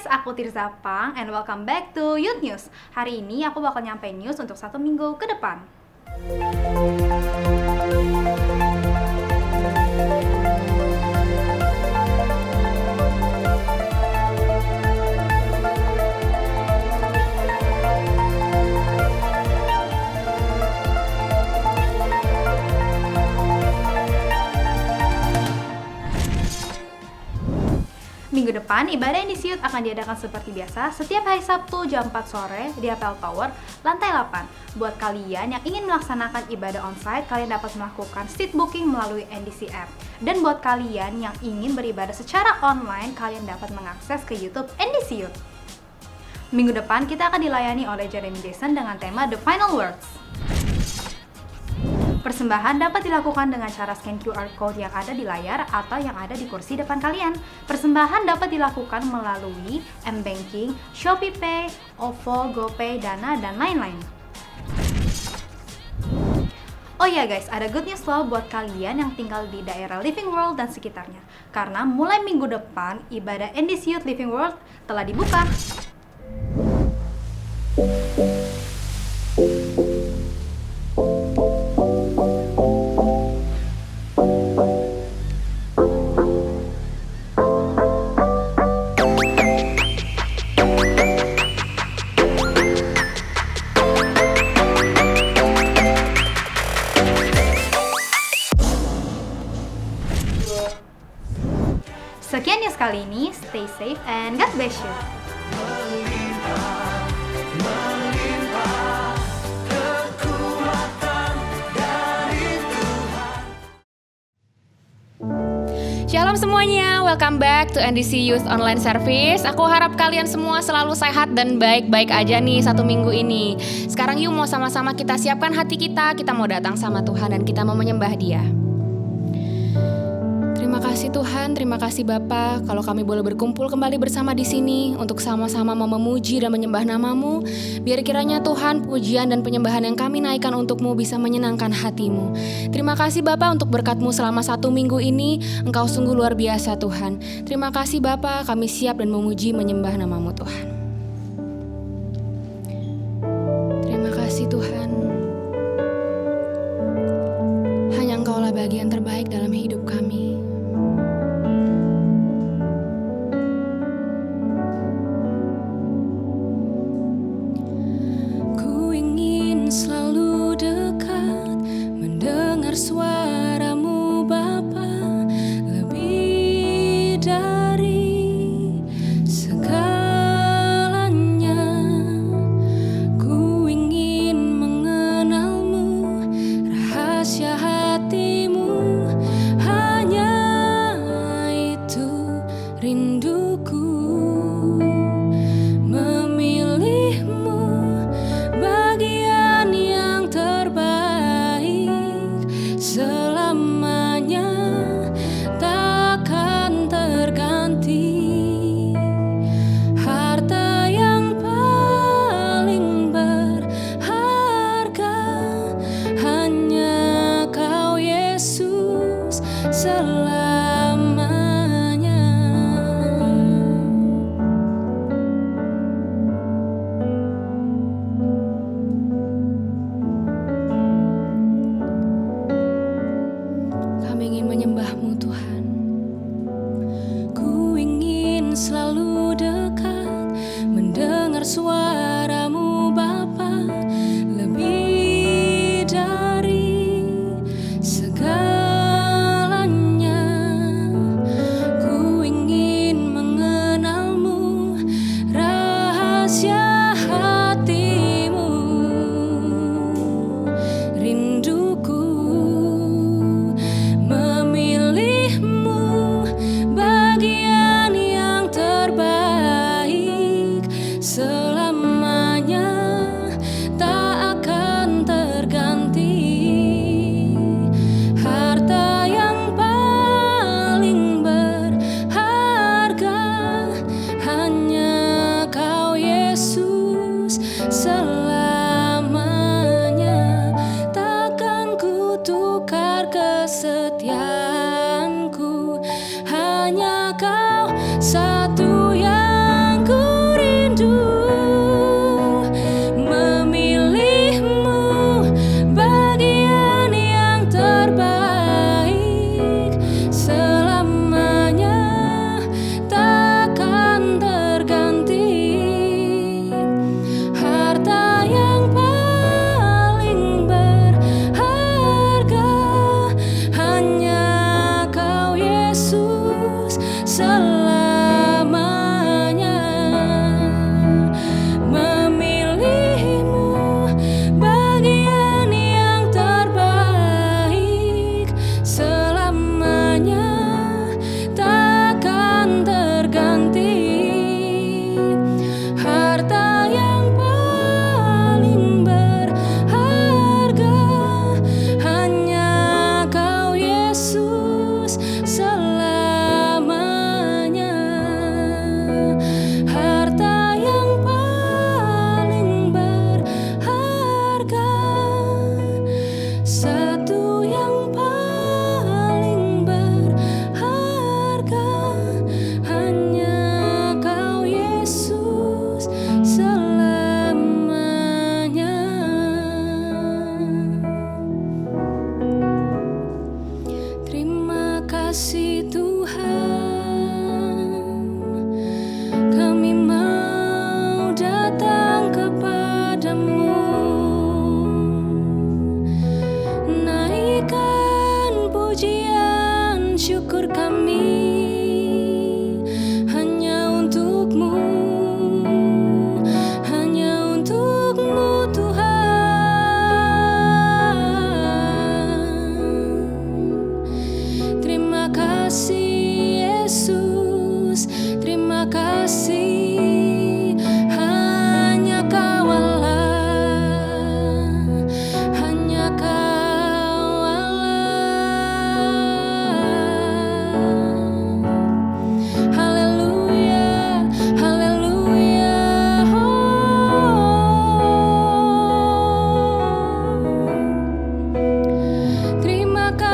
aku Tirza Pang and welcome back to Youth News. Hari ini aku bakal nyampein news untuk 1 minggu ke depan. Minggu depan, ibadah Indisiut akan diadakan seperti biasa setiap hari Sabtu jam 4 sore di Apple Tower, lantai 8. Buat kalian yang ingin melaksanakan ibadah onsite, kalian dapat melakukan seat booking melalui NDC App. Dan buat kalian yang ingin beribadah secara online, kalian dapat mengakses ke YouTube Indisiut. Minggu depan, kita akan dilayani oleh Jeremy Jason dengan tema The Final Words. Persembahan dapat dilakukan dengan cara scan QR Code yang ada di layar atau yang ada di kursi depan kalian. Persembahan dapat dilakukan melalui M-Banking, ShopeePay, OVO, GoPay, Dana, dan lain-lain. Oh ya guys, ada good news loh buat kalian yang tinggal di daerah Living World dan sekitarnya. Karena mulai minggu depan, ibadah NDC Youth Living World telah dibuka. Sekian news kali ini, stay safe and God bless you. Shalom semuanya, welcome back to NDC Youth Online Service. Aku harap kalian semua selalu sehat dan baik-baik aja nih 1 minggu ini. Sekarang yuk mau sama-sama kita siapkan hati kita mau datang sama Tuhan dan kita mau menyembah Dia. Terima kasih Tuhan, terima kasih Bapa, kalau kami boleh berkumpul kembali bersama di sini untuk sama-sama memuji dan menyembah nama-Mu. Biar kiranya Tuhan, pujian dan penyembahan yang kami naikkan untuk-Mu bisa menyenangkan hati-Mu. Terima kasih Bapa untuk berkat-Mu selama 1 minggu ini. Engkau sungguh luar biasa Tuhan. Terima kasih Bapa, kami siap dan memuji menyembah nama-Mu Tuhan. Terima kasih Tuhan. Hanya Engkaulah bagian terbaik dalam hidup kami. Selalu dekat, mendengar suara-Mu Bapa, lebih dari segalanya. Ku ingin mengenal-Mu, rahasia hati-Mu, hanya itu rinduku. Memilih-Mu bagian yang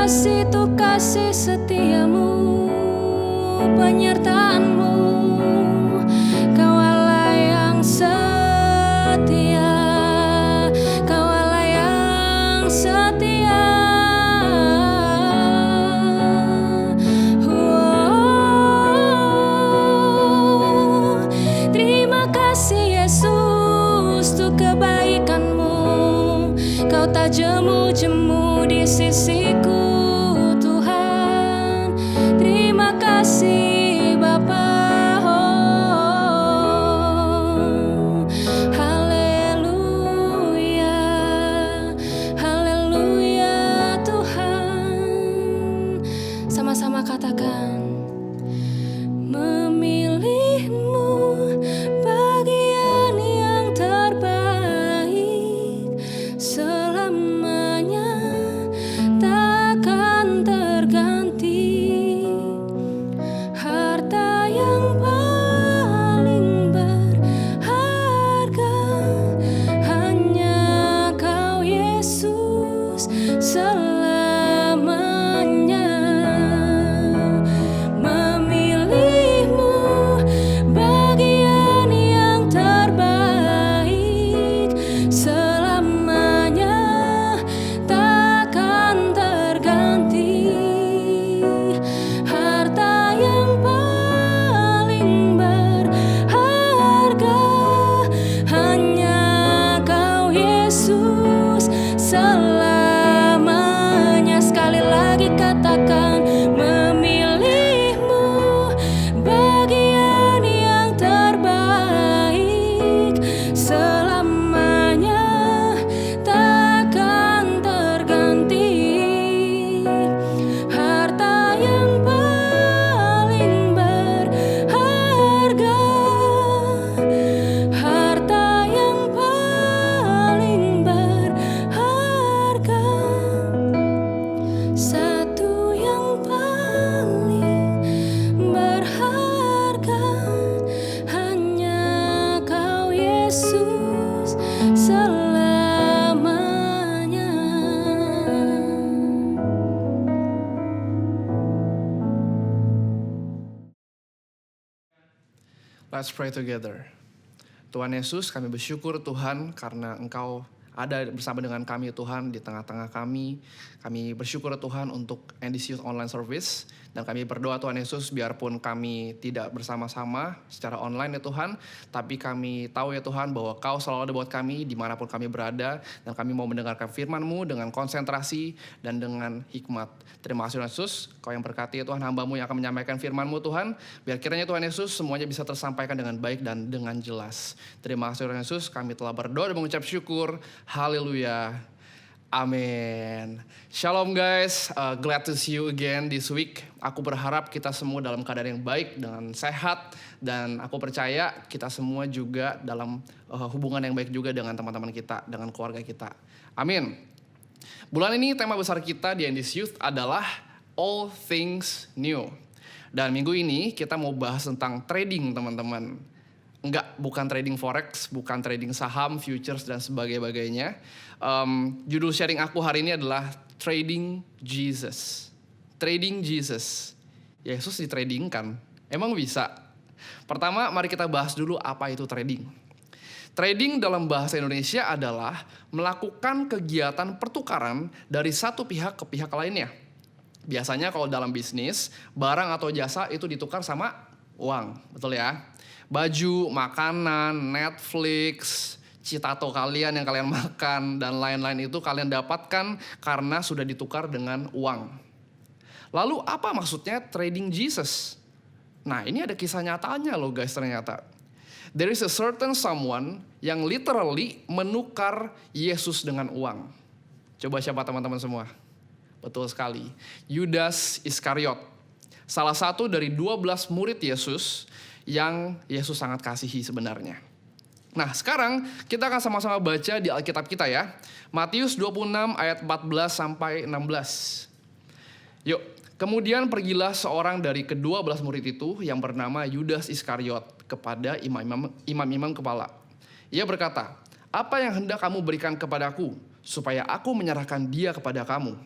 kasih itu kasih setiamu, penyertaanmu. Kau Allah yang setia, Kau Allah yang setia. Terima kasih Yesus untuk kebaikan-Mu. Kau tak jemu-jemu di sisiku Tuhan. Terima kasih Bapa. Haleluya, haleluya Tuhan. Sama-sama katakan, memilihmu bagian yang terbaik, selamanya takkan terganti. Harta yang paling berharga hanya Kau Yesus selamanya. Memilihmu bagian yang terbaik, selamanya takkan terganti. Harta yang paling berharga hanya Kau Yesus selamanya. Sekali lagi katakan, memilihmu bagian yang terbaik, selamanya takkan terganti. Harta yang paling berharga, harta yang paling berharga, satu yang paling berharga hanya Kau Yesus selamanya. Let's pray together. Tuhan Yesus, kami bersyukur Tuhan karena Engkau ada bersama dengan kami Tuhan di tengah-tengah kami. Kami bersyukur Tuhan untuk NDC Youth Online Service. Dan kami berdoa Tuhan Yesus, biarpun kami tidak bersama-sama secara online ya Tuhan, tapi kami tahu ya Tuhan bahwa Kau selalu ada buat kami dimanapun kami berada. Dan kami mau mendengarkan firman-Mu dengan konsentrasi dan dengan hikmat. Terima kasih Tuhan Yesus, Kau yang berkati ya Tuhan hamba-Mu yang akan menyampaikan firman-Mu Tuhan. Biar kiranya Tuhan Yesus semuanya bisa tersampaikan dengan baik dan dengan jelas. Terima kasih Tuhan Yesus, kami telah berdoa dan mengucap syukur. Haleluya. Amin. Shalom guys, glad to see you again this week. Aku berharap kita semua dalam keadaan yang baik, dengan sehat. Dan aku percaya kita semua juga dalam hubungan yang baik juga dengan teman-teman kita, dengan keluarga kita. Amin. Bulan ini tema besar kita di NDC Youth adalah All Things New. Dan minggu ini kita mau bahas tentang trading teman-teman. Enggak, bukan trading forex, bukan trading saham, futures, dan sebagainya. Judul sharing aku hari ini adalah Trading Jesus. Trading Jesus. Yesus ditradingkan. Emang bisa? Pertama, mari kita bahas dulu apa itu trading. Trading dalam bahasa Indonesia adalah melakukan kegiatan pertukaran dari satu pihak ke pihak lainnya. Biasanya kalau dalam bisnis, barang atau jasa itu ditukar sama uang, betul ya? Baju, makanan, Netflix, citato kalian yang kalian makan, dan lain-lain itu kalian dapatkan karena sudah ditukar dengan uang. Lalu apa maksudnya trading Jesus? Nah, ini ada kisah nyatanya loh guys ternyata. There is a certain someone yang literally menukar Yesus dengan uang. Coba siapa teman-teman semua? Betul sekali. Yudas Iskariot. Salah satu dari 12 murid Yesus yang Yesus sangat kasihi sebenarnya. Nah, sekarang kita akan sama-sama baca di Alkitab kita ya. Matius 26 ayat 14 sampai 16. Yuk, kemudian pergilah seorang dari ke-12 murid itu yang bernama Yudas Iskariot kepada imam-imam kepala. Ia berkata, "Apa yang hendak kamu berikan kepadaku supaya aku menyerahkan dia kepada kamu?"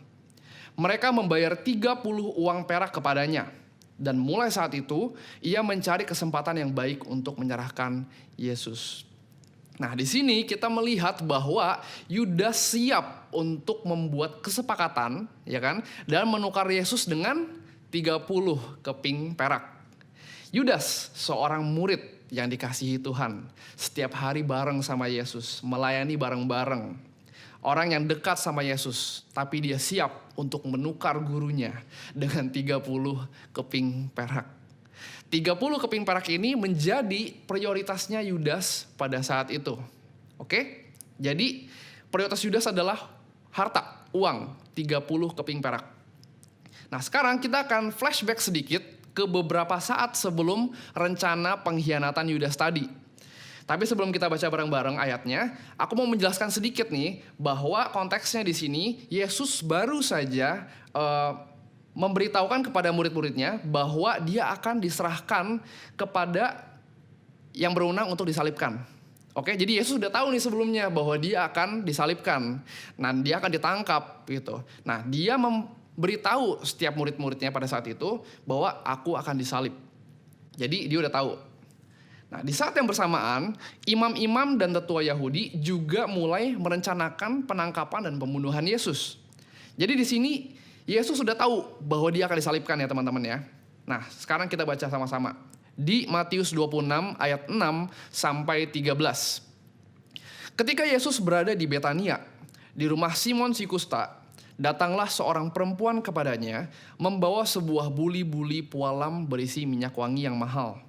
Mereka membayar 30 uang perak kepadanya. Dan mulai saat itu, ia mencari kesempatan yang baik untuk menyerahkan Yesus. Nah, di sini kita melihat bahwa Yudas siap untuk membuat kesepakatan, ya kan, dan menukar Yesus dengan 30 keping perak. Yudas, seorang murid yang dikasihi Tuhan, setiap hari bareng sama Yesus, melayani bareng-bareng. Orang yang dekat sama Yesus, tapi dia siap untuk menukar gurunya dengan 30 keping perak. 30 keping perak ini menjadi prioritasnya Yudas pada saat itu. Oke? Jadi prioritas Yudas adalah harta, uang, 30 keping perak. Nah, sekarang kita akan flashback sedikit ke beberapa saat sebelum rencana pengkhianatan Yudas tadi. Tapi sebelum kita baca bareng-bareng ayatnya, aku mau menjelaskan sedikit nih bahwa konteksnya di sini Yesus baru saja memberitahukan kepada murid-muridnya bahwa dia akan diserahkan kepada yang berwenang untuk disalibkan. Oke, jadi Yesus sudah tahu nih sebelumnya bahwa dia akan disalibkan. Nah, dia akan ditangkap gitu. Nah, dia memberitahu setiap murid-muridnya pada saat itu bahwa aku akan disalib. Jadi dia udah tahu. Nah, di saat yang bersamaan, imam-imam dan tetua Yahudi juga mulai merencanakan penangkapan dan pembunuhan Yesus. Jadi di sini Yesus sudah tahu bahwa dia akan disalibkan ya teman-teman ya. Nah, sekarang kita baca sama-sama. Di Matius 26 ayat 6 sampai 13. Ketika Yesus berada di Betania, di rumah Simon si Kusta, datanglah seorang perempuan kepadanya membawa sebuah buli-buli pualam berisi minyak wangi yang mahal.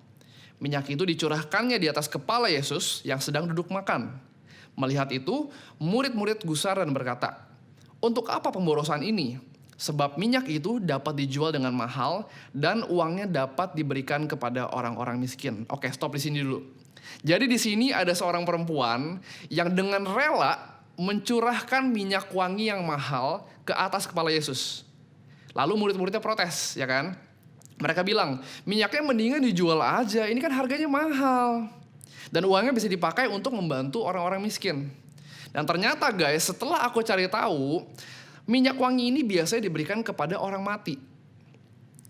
Minyak itu dicurahkannya di atas kepala Yesus yang sedang duduk makan. Melihat itu, murid-murid gusar dan berkata, "Untuk apa pemborosan ini? Sebab minyak itu dapat dijual dengan mahal dan uangnya dapat diberikan kepada orang-orang miskin." Oke, stop di sini dulu. Jadi di sini ada seorang perempuan yang dengan rela mencurahkan minyak wangi yang mahal ke atas kepala Yesus. Lalu murid-muridnya protes, ya kan? Mereka bilang, minyaknya mendingan dijual aja, ini kan harganya mahal. Dan uangnya bisa dipakai untuk membantu orang-orang miskin. Dan ternyata guys, setelah aku cari tahu, minyak wangi ini biasanya diberikan kepada orang mati.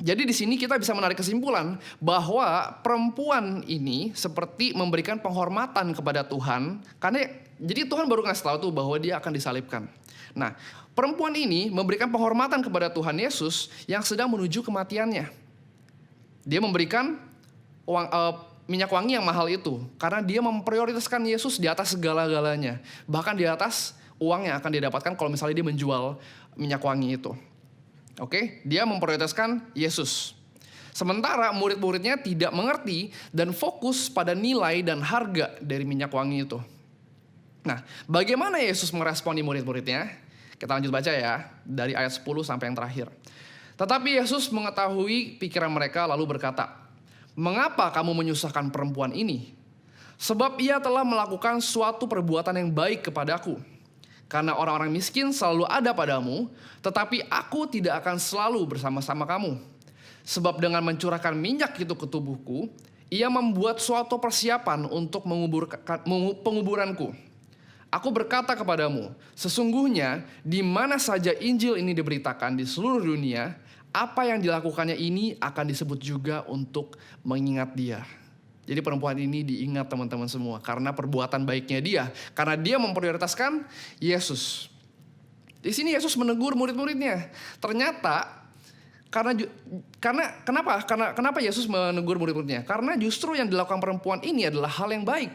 Jadi di sini kita bisa menarik kesimpulan bahwa perempuan ini seperti memberikan penghormatan kepada Tuhan. Karena jadi Tuhan baru ngasih tahu tuh bahwa dia akan disalibkan. Nah, perempuan ini memberikan penghormatan kepada Tuhan Yesus yang sedang menuju kematiannya. Dia memberikan minyak wangi yang mahal itu karena dia memprioritaskan Yesus di atas segala-galanya. Bahkan di atas uang yang akan didapatkan kalau misalnya dia menjual minyak wangi itu. Oke, dia memprioritaskan Yesus. Sementara murid-muridnya tidak mengerti dan fokus pada nilai dan harga dari minyak wangi itu. Nah, bagaimana Yesus meresponi murid-muridnya? Kita lanjut baca ya, dari ayat 10 sampai yang terakhir. Tetapi Yesus mengetahui pikiran mereka lalu berkata, "Mengapa kamu menyusahkan perempuan ini? Sebab ia telah melakukan suatu perbuatan yang baik kepadaku. Karena orang-orang miskin selalu ada padamu, tetapi aku tidak akan selalu bersama-sama kamu. Sebab dengan mencurahkan minyak itu ke tubuhku, ia membuat suatu persiapan untuk penguburanku. Aku berkata kepadamu, sesungguhnya di mana saja Injil ini diberitakan di seluruh dunia, apa yang dilakukannya ini akan disebut juga untuk mengingat dia." Jadi perempuan ini diingat teman-teman semua karena perbuatan baiknya dia, karena dia memprioritaskan Yesus. Di sini Yesus menegur murid-muridnya. Ternyata kenapa Yesus menegur murid-muridnya? Karena justru yang dilakukan perempuan ini adalah hal yang baik.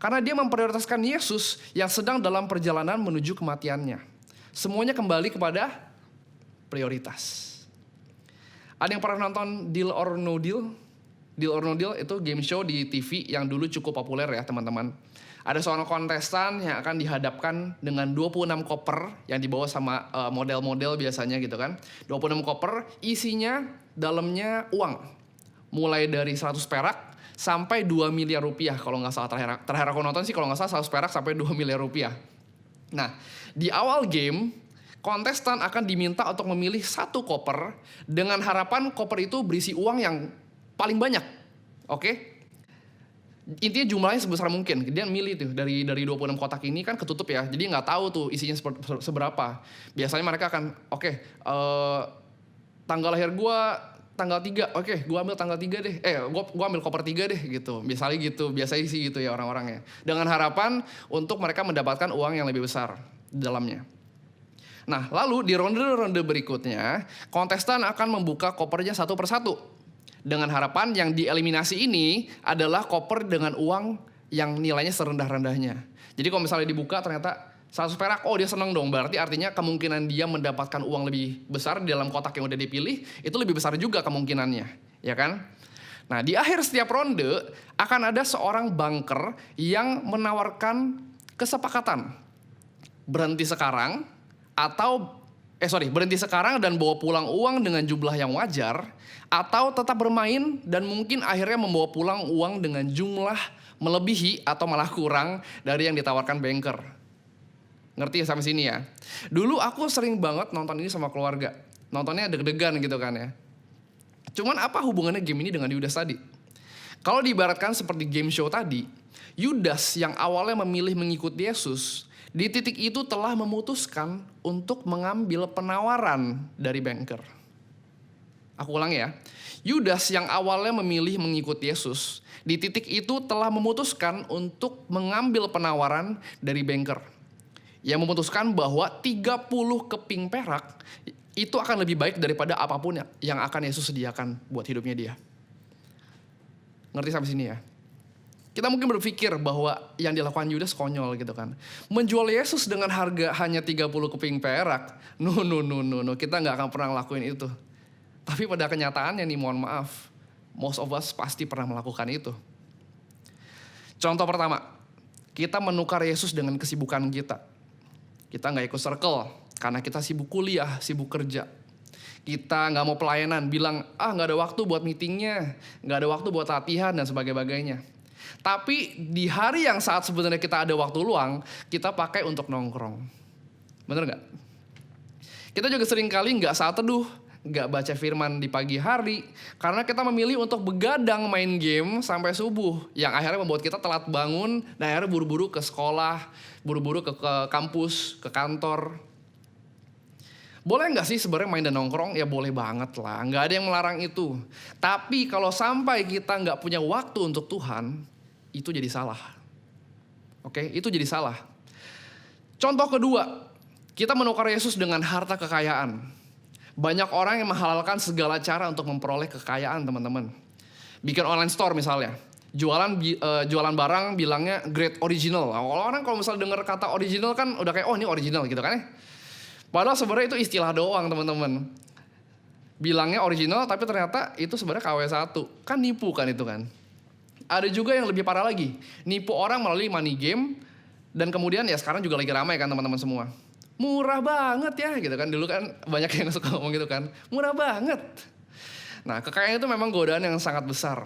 Karena dia memprioritaskan Yesus yang sedang dalam perjalanan menuju kematiannya. Semuanya kembali kepada prioritas. Ada yang pernah nonton Deal or No Deal? Deal or No Deal itu game show di TV yang dulu cukup populer ya teman-teman. Ada seorang kontestan yang akan dihadapkan dengan 26 koper yang dibawa sama model-model biasanya gitu kan. 26 koper isinya dalamnya uang. Mulai dari 100 perak sampai 2 miliar rupiah kalau nggak salah terakhir aku nonton sih kalau nggak salah 100 perak sampai 2 miliar rupiah. Nah, di awal game kontestan akan diminta untuk memilih satu koper dengan harapan koper itu berisi uang yang paling banyak. Oke? Intinya jumlahnya sebesar mungkin. Dia milih tuh dari 26 kotak ini kan ketutup ya. Jadi nggak tahu tuh isinya seberapa. Biasanya mereka akan tanggal lahir gua tanggal 3. Oke, gua ambil tanggal 3 deh. Gua ambil koper 3 deh gitu. Biasanya sih gitu ya orang-orangnya. Dengan harapan untuk mereka mendapatkan uang yang lebih besar di dalamnya. Nah, lalu di ronde-ronde berikutnya, kontestan akan membuka kopernya satu persatu. Dengan harapan yang dieliminasi ini adalah koper dengan uang yang nilainya serendah-rendahnya. Jadi kalau misalnya dibuka ternyata 100 perak, dia seneng dong. Berarti artinya kemungkinan dia mendapatkan uang lebih besar di dalam kotak yang udah dipilih, itu lebih besar juga kemungkinannya, ya kan? Nah, di akhir setiap ronde akan ada seorang banker yang menawarkan kesepakatan. Berhenti sekarang dan bawa pulang uang dengan jumlah yang wajar, atau tetap bermain dan mungkin akhirnya membawa pulang uang dengan jumlah melebihi atau malah kurang dari yang ditawarkan banker. Ngerti ya sampai sini ya? Dulu aku sering banget nonton ini sama keluarga. Nontonnya deg-degan gitu kan ya. Cuman apa hubungannya game ini dengan Yudas tadi? Kalau diibaratkan seperti game show tadi, Yudas yang awalnya memilih mengikuti Yesus, di titik itu telah memutuskan untuk mengambil penawaran dari banker. Aku ulang ya. Yudas yang awalnya memilih mengikuti Yesus, di titik itu telah memutuskan untuk mengambil penawaran dari banker. Yang memutuskan bahwa 30 keping perak itu akan lebih baik daripada apapun yang akan Yesus sediakan buat hidupnya dia. Ngerti sampai sini ya? Kita mungkin berpikir bahwa yang dilakukan Yudas konyol gitu kan. Menjual Yesus dengan harga hanya 30 keping perak. No. Kita gak akan pernah ngelakuin itu. Tapi pada kenyataannya nih, mohon maaf, most of us pasti pernah melakukan itu. Contoh pertama, kita menukar Yesus dengan kesibukan kita. Kita gak ikut circle karena kita sibuk kuliah, sibuk kerja. Kita gak mau pelayanan, bilang gak ada waktu buat meetingnya, gak ada waktu buat latihan dan sebagainya. Tapi di hari yang saat sebenarnya kita ada waktu luang, kita pakai untuk nongkrong. Bener gak? Kita juga sering kali gak saat teduh, gak baca firman di pagi hari, karena kita memilih untuk begadang main game sampai subuh, yang akhirnya membuat kita telat bangun, dan akhirnya buru-buru ke sekolah, buru-buru ke kampus, ke kantor. Boleh gak sih sebenarnya main dan nongkrong? Ya boleh banget lah, gak ada yang melarang itu. Tapi kalau sampai kita gak punya waktu untuk Tuhan, itu jadi salah. Oke, itu jadi salah. Contoh kedua, kita menukar Yesus dengan harta kekayaan. Banyak orang yang menghalalkan segala cara untuk memperoleh kekayaan, teman-teman. Bikin online store misalnya. Jualan barang bilangnya great original. Orang kalau misalnya dengar kata original kan udah kayak ini original gitu kan ya. Padahal sebenarnya itu istilah doang, teman-teman. Bilangnya original tapi ternyata itu sebenarnya KW1. Kan nipu kan itu kan. Ada juga yang lebih parah lagi. Nipu orang melalui money game. Dan kemudian ya sekarang juga lagi ramai kan teman-teman semua. Murah banget ya gitu kan. Dulu kan banyak yang suka ngomong gitu kan. Murah banget. Nah, kekayaan itu memang godaan yang sangat besar.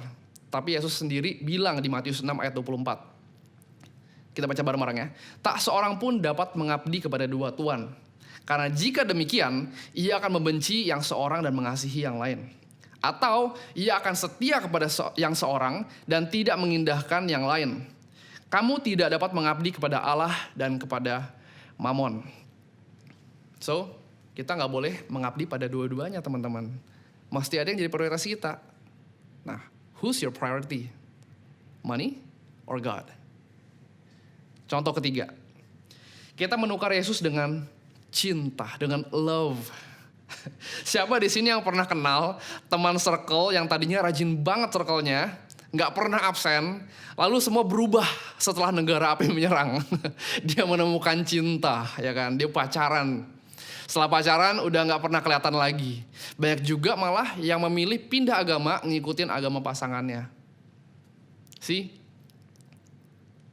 Tapi Yesus sendiri bilang di Matius 6 ayat 24. Kita baca bareng-bareng ya. Tak seorang pun dapat mengabdi kepada dua tuan. Karena jika demikian, ia akan membenci yang seorang dan mengasihi yang lain. Atau ia akan setia kepada yang seorang dan tidak mengindahkan yang lain. Kamu tidak dapat mengabdi kepada Allah dan kepada Mamon. So, kita gak boleh mengabdi pada dua-duanya, teman-teman. Mesti ada yang jadi prioritas kita. Nah, who's your priority? Money or God? Contoh ketiga. Kita menukar Yesus dengan cinta, dengan love. Siapa di sini yang pernah kenal teman circle yang tadinya rajin banget circle-nya, gak pernah absen, lalu semua berubah setelah negara api menyerang. Dia menemukan cinta, ya kan? Dia pacaran. Setelah pacaran udah gak pernah kelihatan lagi. Banyak juga malah yang memilih pindah agama, ngikutin agama pasangannya.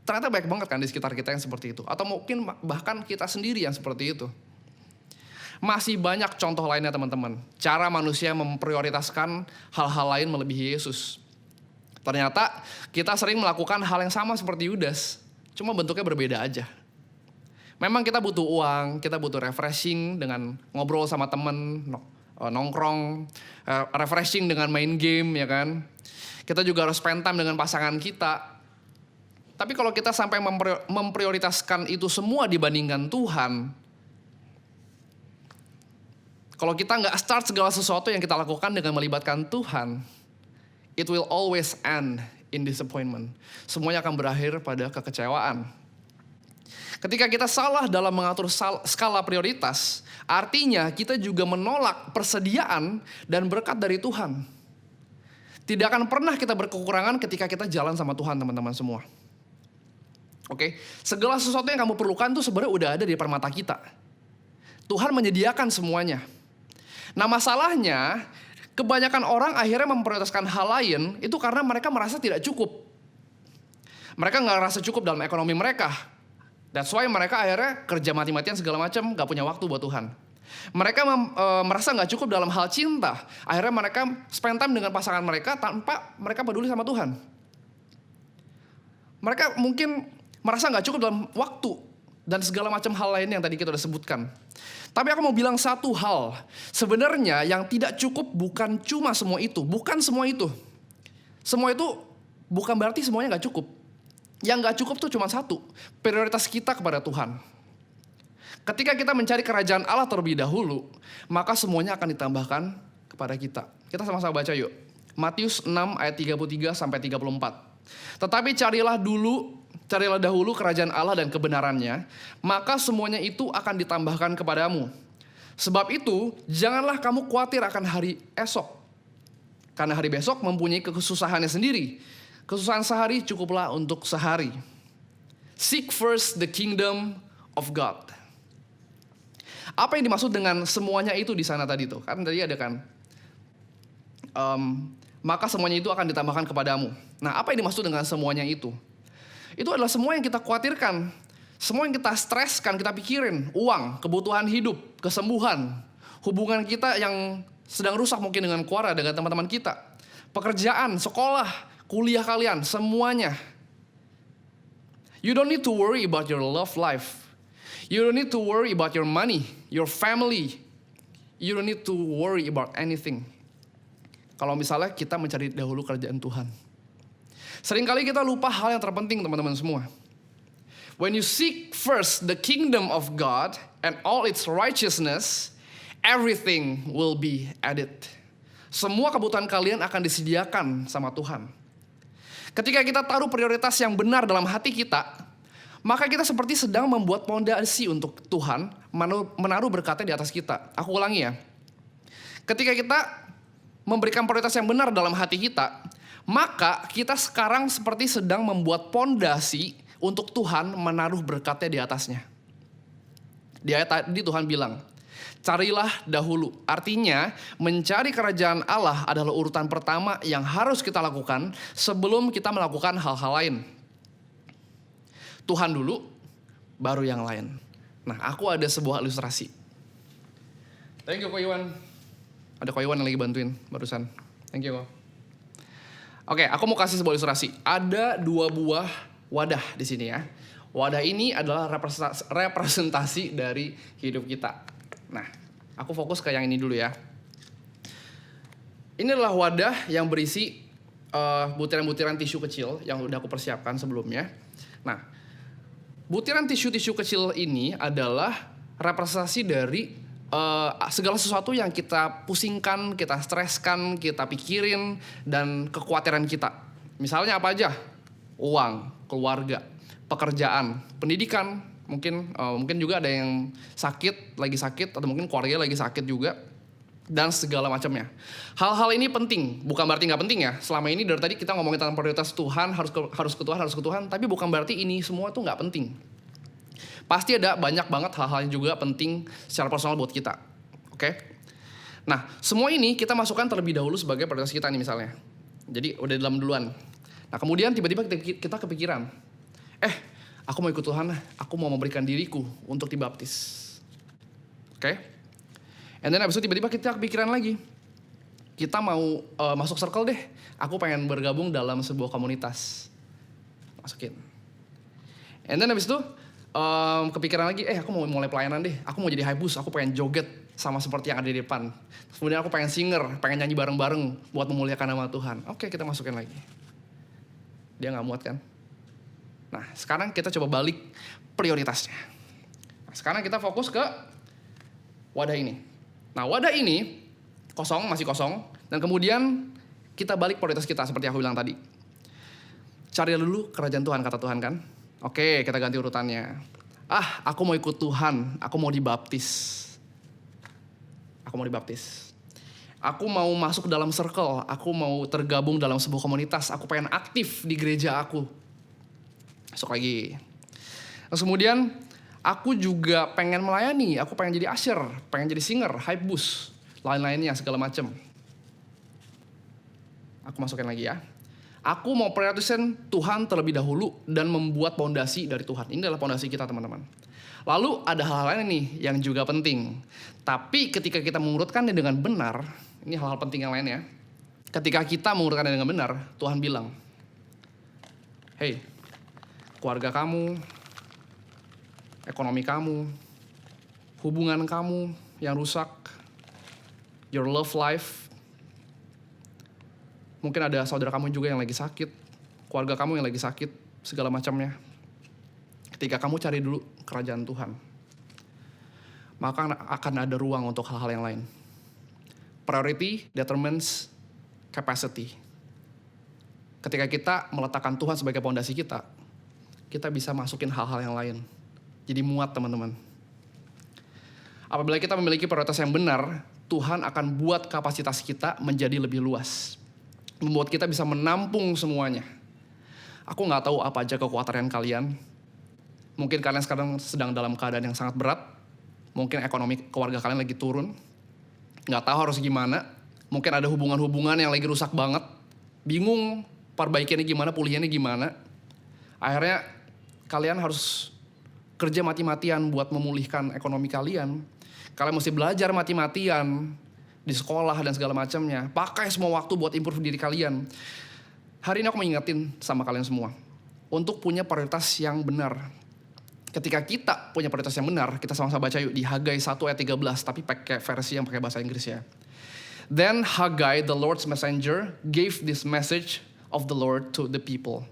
Ternyata banyak banget kan di sekitar kita yang seperti itu. Atau mungkin bahkan kita sendiri yang seperti itu. Masih banyak contoh lainnya teman-teman. Cara manusia memprioritaskan hal-hal lain melebihi Yesus. Ternyata kita sering melakukan hal yang sama seperti Yudas. Cuma bentuknya berbeda aja. Memang kita butuh uang, kita butuh refreshing dengan ngobrol sama temen, nongkrong, refreshing dengan main game ya kan. Kita juga harus spend time dengan pasangan kita. Tapi kalau kita sampai memprioritaskan itu semua dibandingkan Tuhan, kalau kita nggak start segala sesuatu yang kita lakukan dengan melibatkan Tuhan, it will always end in disappointment. Semuanya akan berakhir pada kekecewaan. Ketika kita salah dalam mengatur skala prioritas, artinya kita juga menolak persediaan dan berkat dari Tuhan. Tidak akan pernah kita berkekurangan ketika kita jalan sama Tuhan, teman-teman semua. Oke, segala sesuatu yang kamu perlukan tuh sebenarnya udah ada di depan mata kita. Tuhan menyediakan semuanya. Nah, masalahnya kebanyakan orang akhirnya memprioritaskan hal lain itu karena mereka merasa tidak cukup. Mereka nggak merasa cukup dalam ekonomi mereka. That's why mereka akhirnya kerja mati-matian segala macam, nggak punya waktu buat Tuhan. Mereka merasa nggak cukup dalam hal cinta. Akhirnya mereka spend time dengan pasangan mereka tanpa mereka peduli sama Tuhan. Mereka mungkin merasa nggak cukup dalam waktu dan segala macam hal lain yang tadi kita udah sebutkan. Tapi aku mau bilang satu hal. Sebenarnya yang tidak cukup bukan cuma semua itu. Bukan semua itu. Semua itu bukan berarti semuanya nggak cukup. Yang nggak cukup tuh cuma satu. Prioritas kita kepada Tuhan. Ketika kita mencari kerajaan Allah terlebih dahulu, maka semuanya akan ditambahkan kepada kita. Kita sama-sama baca yuk. Matius 6 ayat 33 sampai 34. Tetapi carilah dahulu kerajaan Allah dan kebenarannya, maka semuanya itu akan ditambahkan kepadamu. Sebab itu, janganlah kamu khawatir akan hari esok. Karena hari besok mempunyai kesusahannya sendiri. Kesusahan sehari cukuplah untuk sehari. Seek first the kingdom of God. Apa yang dimaksud dengan semuanya itu di sana tadi tuh? Kan tadi ada kan, maka semuanya itu akan ditambahkan kepadamu. Nah, apa yang dimaksud dengan semuanya itu? Itu adalah semua yang kita khawatirkan, semua yang kita streskan, kita pikirin. Uang, kebutuhan hidup, kesembuhan, hubungan kita yang sedang rusak mungkin dengan keluarga, dengan teman-teman kita, pekerjaan, sekolah, kuliah kalian, semuanya. You don't need to worry about your love life. You don't need to worry about your money, your family. You don't need to worry about anything. Kalau misalnya kita mencari dahulu kerajaan Tuhan. Seringkali kita lupa hal yang terpenting, teman-teman semua. When you seek first the kingdom of God and all its righteousness, everything will be added. Semua kebutuhan kalian akan disediakan sama Tuhan. Ketika kita taruh prioritas yang benar dalam hati kita, maka kita seperti sedang membuat pondasi untuk Tuhan menaruh berkatnya di atas kita. Aku ulangi ya. Ketika kita memberikan prioritas yang benar dalam hati kita, maka kita sekarang seperti sedang membuat pondasi untuk Tuhan menaruh berkatnya di atasnya. Di ayat tadi Tuhan bilang, carilah dahulu. Artinya, mencari kerajaan Allah adalah urutan pertama yang harus kita lakukan sebelum kita melakukan hal-hal lain. Tuhan dulu, baru yang lain. Nah, aku ada sebuah ilustrasi. Thank you, Ko Iwan. Ada Ko Iwan yang lagi bantuin barusan. Thank you, Ko. Oke, aku mau kasih sebuah ilustrasi. Ada 2 buah wadah di sini ya. Wadah ini adalah representasi dari hidup kita. Nah, aku fokus ke yang ini dulu ya. Ini adalah wadah yang berisi butiran-butiran tisu kecil yang udah aku persiapkan sebelumnya. Nah, butiran tisu-tisu kecil ini adalah representasi dari segala sesuatu yang kita pusingkan, kita streskan, kita pikirin, dan kekhawatiran kita. Misalnya apa aja? Uang, keluarga, pekerjaan, pendidikan, mungkin juga ada yang lagi sakit, atau mungkin keluarga lagi sakit juga, dan segala macamnya. Hal-hal ini penting, bukan berarti nggak penting ya. Selama ini dari tadi kita ngomongin tentang prioritas Tuhan, harus ke Tuhan, tapi bukan berarti ini semua tuh nggak penting. Pasti ada banyak banget hal-hal yang juga penting secara personal buat kita. Oke? Nah, semua ini kita masukkan terlebih dahulu sebagai prioritas kita nih misalnya. Jadi udah dalam duluan. Nah, kemudian tiba-tiba kita kepikiran, aku mau ikut Tuhan, aku mau memberikan diriku untuk dibaptis. Oke? And then abis itu tiba-tiba kita kepikiran lagi, kita mau masuk circle deh, aku pengen bergabung dalam sebuah komunitas. Masukin. And then abis itu kepikiran lagi, aku mau mulai pelayanan deh, aku mau jadi hypebus, aku pengen joget sama seperti yang ada di depan. Kemudian aku pengen singer, pengen nyanyi bareng-bareng buat memuliakan nama Tuhan. Oke, kita masukin lagi. Dia gak muat kan? Nah, sekarang kita coba balik prioritasnya. Nah, sekarang kita fokus ke wadah ini. Nah, wadah ini masih kosong. Dan kemudian kita balik prioritas kita seperti aku bilang tadi. Cari dulu kerajaan Tuhan, kata Tuhan kan. Oke, kita ganti urutannya. Aku mau ikut Tuhan, aku mau dibaptis. Aku mau masuk dalam circle, aku mau tergabung dalam sebuah komunitas, aku pengen aktif di gereja aku. Masuk lagi. Terus kemudian, aku juga pengen melayani, aku pengen jadi usher, pengen jadi singer, hype boost, lain-lainnya segala macem. Aku masukin lagi ya. Aku mau prioritisin Tuhan terlebih dahulu dan membuat pondasi dari Tuhan. Ini adalah pondasi kita, teman-teman. Lalu ada hal-hal lain nih yang juga penting. Tapi ketika kita mengurutkannya dengan benar, ini hal-hal penting yang lain ya. Ketika kita mengurutkannya dengan benar, Tuhan bilang, hey, keluarga kamu, ekonomi kamu, hubungan kamu yang rusak, your love life, mungkin ada saudara kamu juga yang lagi sakit, keluarga kamu yang lagi sakit, segala macamnya. Ketika kamu cari dulu kerajaan Tuhan, maka akan ada ruang untuk hal-hal yang lain. Priority determines capacity. Ketika kita meletakkan Tuhan sebagai pondasi kita bisa masukin hal-hal yang lain. Jadi muat, teman-teman. Apabila kita memiliki prioritas yang benar, Tuhan akan buat kapasitas kita menjadi lebih luas. Membuat kita bisa menampung semuanya. Aku gak tahu apa aja kekuatan kalian. Mungkin kalian sekarang sedang dalam keadaan yang sangat berat. Mungkin ekonomi keluarga kalian lagi turun. Gak tahu harus gimana. Mungkin ada hubungan-hubungan yang lagi rusak banget. Bingung perbaikiannya gimana, pulihnya gimana. Akhirnya kalian harus kerja mati-matian buat memulihkan ekonomi kalian. Kalian mesti belajar mati-matian di sekolah dan segala macamnya. Pakai semua waktu buat improve diri kalian. Hari ini aku mengingetin sama kalian semua. Untuk punya prioritas yang benar. Ketika kita punya prioritas yang benar, kita sama-sama baca yuk di Hagai 1 ayat 13. Tapi pakai versi yang pakai bahasa Inggris ya. Then Hagai, the Lord's messenger, gave this message of the Lord to the people.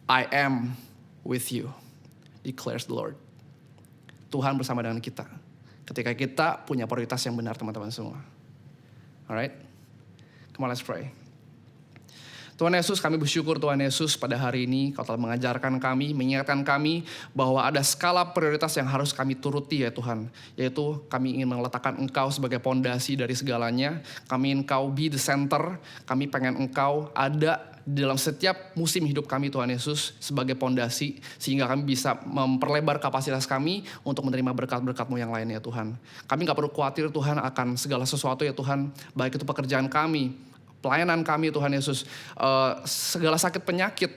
I am with you, declares the Lord. Tuhan bersama dengan kita. Ketika kita punya prioritas yang benar, teman-teman semua. Alright, come on, let's pray. Tuhan Yesus, kami bersyukur Tuhan Yesus pada hari ini Kau telah mengajarkan kami, mengingatkan kami bahwa ada skala prioritas yang harus kami turuti ya Tuhan. Yaitu kami ingin meletakkan Engkau sebagai pondasi dari segalanya. Kami ingin Engkau be the center. Kami pengen Engkau ada dalam setiap musim hidup kami Tuhan Yesus sebagai pondasi. Sehingga kami bisa memperlebar kapasitas kami untuk menerima berkat-berkat-Mu yang lain ya Tuhan. Kami gak perlu khawatir Tuhan akan segala sesuatu ya Tuhan. Baik itu pekerjaan kami, pelayanan kami Tuhan Yesus, segala sakit penyakit,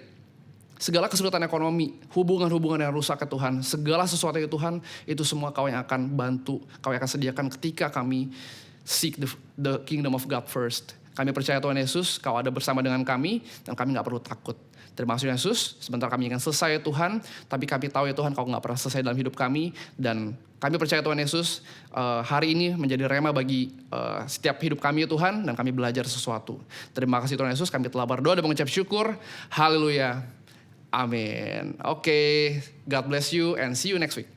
segala kesulitan ekonomi, hubungan-hubungan yang rusak ya Tuhan, segala sesuatu ya Tuhan, itu semua Kau yang akan bantu, Kau yang akan sediakan ketika kami seek the kingdom of God first. Kami percaya Tuhan Yesus, Kau ada bersama dengan kami, dan kami gak perlu takut. Terima kasih Yesus, sebentar kami akan selesai ya Tuhan, tapi kami tahu ya Tuhan Kau gak pernah selesai dalam hidup kami, dan kami percaya Tuhan Yesus, hari ini menjadi rema bagi setiap hidup kami ya Tuhan, dan kami belajar sesuatu. Terima kasih Tuhan Yesus, kami telah berdoa dan mengucap syukur. Haleluya. Amin. Oke, God bless you and see you next week.